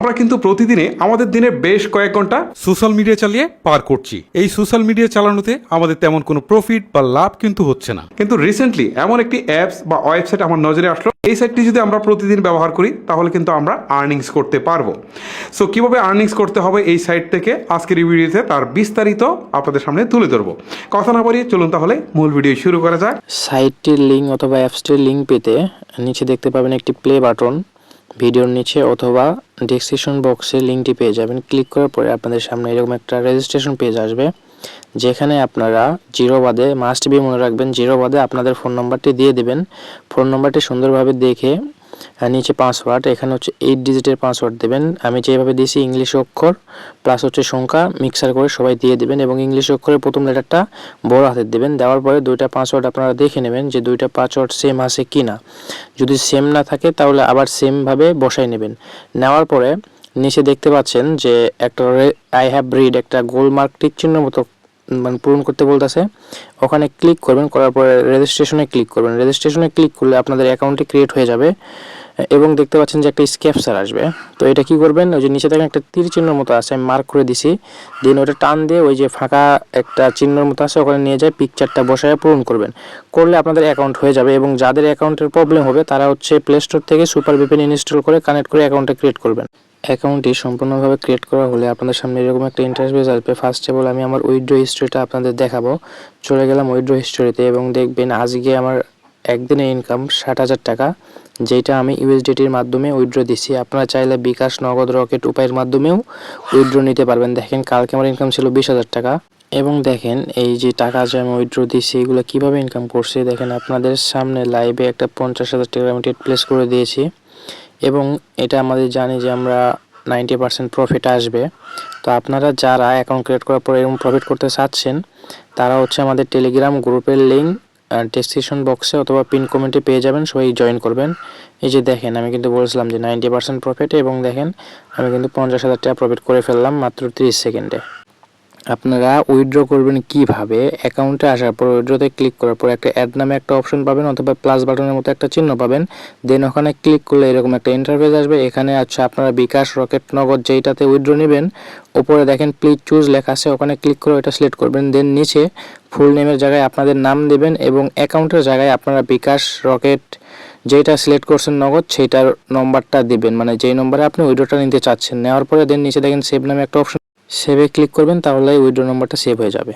আমরা কিন্তু প্রতিদিনে আমাদের দিনের বেশ কয়েক ঘন্টা সোশ্যাল মিডিয়া চালিয়ে পার করছি। এই সোশ্যাল মিডিয়া চালানোতে আমাদের তেমন কোনো প্রফিট বা লাভ কিন্তু হচ্ছে না। কিন্তু রিসেন্টলি এমন একটি অ্যাপস বা ওয়েবসাইট আমার নজরে আসলো। এই সাইটটি যদি আমরা প্রতিদিন ব্যবহার করি তাহলে কিন্তু আমরা আর্নিংস করতে পারবো। সো কিভাবে আর্নিংস করতে হবে এই সাইট থেকে আজকের এই ভিডিওতে তার বিস্তারিত আপনাদের সামনে তুলে ধরবো। কথা না বাড়িয়ে চলুন তাহলে মূল ভিডিও শুরু করা যাক। সাইটটির লিঙ্ক অথবা অ্যাপসটির লিঙ্ক পেতে নিচে দেখতে পাবেন একটি প্লে বাটন, ভিডিওর নিচে অথবা ডেসক্রিপশন বক্সে লিঙ্কটি পেয়ে যাবেন। ক্লিক করার পরে আপনাদের সামনে এরকম একটা রেজিস্ট্রেশন পেজ আসবে, যেখানে আপনারা জিরো বাদে মাস্ট বি মনে রাখবেন, জিরো বাদে আপনাদের ফোন নাম্বারটি দিয়ে দেবেন। ফোন নাম্বারটি সুন্দরভাবে দেখে নিচে পাসওয়ার্ড, এখানে হচ্ছে 8 ডিজিটের পাসওয়ার্ড দেবেন। আমি যেভাবে দিয়েছি ইংলিশ অক্ষর প্লাস হচ্ছে সংখ্যা মিক্সার করে সবাই দিয়ে দেবেন এবং ইংলিশ অক্ষরের প্রথম লেটারটা বড় হাতের দেবেন। দেওয়ার পরে দুইটা পাসওয়ার্ড আপনারা দেখে নেবেন যে দুইটা পাসওয়ার্ড সেম আছে কি না। যদি সেম না থাকে তাহলে আবার সেমভাবে বসাই নেবেন। নেওয়ার পরে নিচে দেখতে পাচ্ছেন যে একটা আই হ্যাভ রিড একটা গোল মার্ক টিক চিহ্ন মতো মানে পূরণ করতে বলতেছে, ওখানে ক্লিক করবেন। করার পরে রেজিস্ট্রেশনে ক্লিক করবেন। রেজিস্ট্রেশনে ক্লিক করলে আপনাদের অ্যাকাউন্টটি ক্রিয়েট হয়ে যাবে এবং দেখতে পাচ্ছেন যে একটা ক্যাপচার আসবে। তো এটা কি করবেন, ওই যে নিচে দেখেন একটা তীর চিহ্নের মতো আছে, আমি মার্ক করে দিছি। দেন ওটা টান দিয়ে ওই যে ফাঁকা একটা চিহ্নের মতো আছে ওখানে নিয়ে যায় পিকচারটা বসায় পূরণ করবেন। করলে আপনাদের অ্যাকাউন্ট হয়ে যাবে এবং যাদের অ্যাকাউন্টের প্রবলেম হবে তারা হচ্ছে প্লে স্টোর থেকে সুপার ভিপিএন ইনস্টল করে কানেক্ট করে অ্যাকাউন্টটা ক্রিয়েট করবেন। অ্যাকাউন্টটি সম্পূর্ণভাবে ক্রিয়েট করা হলে আপনাদের সামনে এরকম একটা ইন্টারফেস আসবে। ফার্স্ট অফ অল আমি আমার উইথড্র হিস্ট্রিটা আপনাদের দেখাবো। চলে গেলাম উইথড্র হিস্ট্রিতে এবং দেখবেন আজকে আমার একদিনের ইনকাম 60,000 টাকা, যেটা আমি ইউএসডিটির মাধ্যমে উইথড্র দিছি। আপনারা চাইলে বিকাশ, নগদ, রকেট উপায়ের মাধ্যমেও উইথড্র নিতে পারবেন। দেখেন কালকে আমার ইনকাম ছিল 20,000 টাকা এবং দেখেন এই যে টাকা যে আমি উইথড্র দিছি এগুলো কীভাবে ইনকাম করছি দেখেন আপনাদের সামনে লাইভে একটা 50,000 টাকা আমি টেট প্লেস করে দিয়েছি এবং এটা আমাদের জানি যে আমরা 90% প্রফিট আসবে। তো আপনারা যারা অ্যাকাউন্ট ক্রিয়েট করার পর এরকম প্রফিট করতে চাচ্ছেন তারা হচ্ছে আমাদের টেলিগ্রাম গ্রুপের লিঙ্ক ডেসক্রিপশন বক্সে অথবা পিন কমেন্টে পেয়ে যাবেন, সবাই জয়েন করবেন। এই যে দেখেন আমি কিন্তু বলছিলাম যে 90% প্রফিট এবং দেখেন আমি কিন্তু 50,000 টাকা প্রফিট করে ফেললাম মাত্র 30 সেকেন্ডে। আপনারা উইথড্র করবেন কিভাবে, অ্যাকাউন্টে আসার পর উইথড্রতে ক্লিক করার পর একটা অ্যাড নামে একটা অপশন পাবেন অথবা প্লাস বাটনের মতো একটা চিহ্ন পাবেন। দেন ওখানে ক্লিক করলে এরকম একটা ইন্টারফেস আসবে। এখানে আচ্ছা আপনারা বিকাশ, রকেট, নগদ যেইটাতে উইথড্র নেবেন উপরে দেখেন প্লিজ চুজ লেখা আছে, ওখানে ক্লিক করে ওটা সিলেক্ট করবেন। দেন নিচে ফুল নেমের জায়গায় আপনাদের নাম দেবেন এবং অ্যাকাউন্টের জায়গায় আপনারা বিকাশ, রকেট যেটা সিলেক্ট করছেন নগদ সেইটার নম্বরটা দিবেন, মানে যেই নম্বরে আপনি উইথড্রটা নিতে চাচ্ছেন। নেওয়ার পরে দেন নিচে দেখেন সেভ নামে একটা অপশন, সেভে ক্লিক করবেন, তাহলে উইথড্র নম্বরটা সেভ হয়ে যাবে।